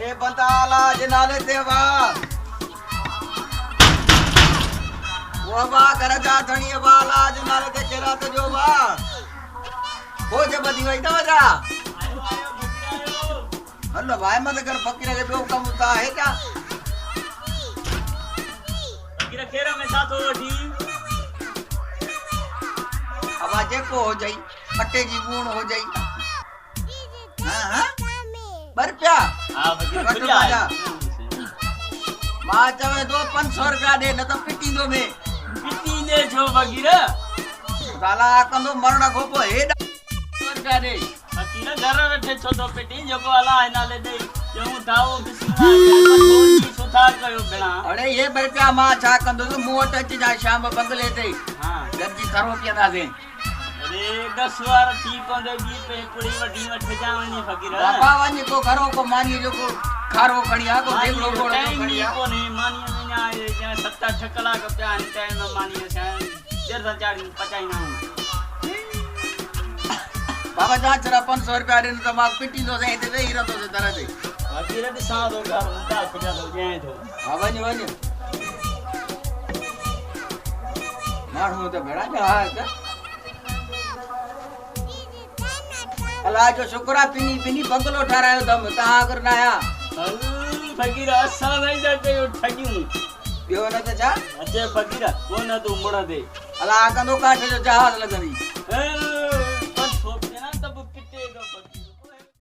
अरे बताला जनाले देवा वो बा घर जा धणी वाला जनाले ते केरा तो जो बा हो जे बदी वई तो जा हल्लो भाई मत कर फकीर के दो कम ता है क्या फकीर केरा में साथ हो डी अब आजे को हो जाई अट्टे जी गुण हो जाई हां हां बर प्या हां फकीर कट बढ़िया बाजा मां चवे दो 500 रुपया दे न तो पिटी दो में पिटी दे जो फकीर साला कंदो मरण गोपो हेड 100 रुपया दे फकीर घर बैठे छो तो पिटी जको अला नाले दे जो थाओ बिस्मिल्लाह थोड़ी सुधार कयो भेणा अरे ये बर प्या मां छा कंदो तो मोट अची जा शाम बंगले ते हां गजी करो पिया दा दे अरे 10 वार थी कोंदे बी पे कुड़ी वडी वठ जावणी फकीर बाबा वनी को घरो को मानी जो को खारो खणिया को देवड़ो को खणिया को नहीं मानी में आए जे 7-8 कलाक प्या इन टाइम में मानी से देर से चाड़ी पचाई ना बाबा जा चरा 500 रुपया दे तो मां पिटी दो से ते ही रहतो से तरह से फकीर दी सादो घर मुंडा खुजा हो जाए तो हां वनी वनी मारू तो बेड़ा जा है अला जो शुक्रा पिनी पिनी बंगलो ठहरायो दम ता करना आया फकीर असा नहीं जाते ठगियो यो न त जा अच्छे फकीर वो न तू मुड़ा दे अला कंदो काठे जो जहाज लगनी ए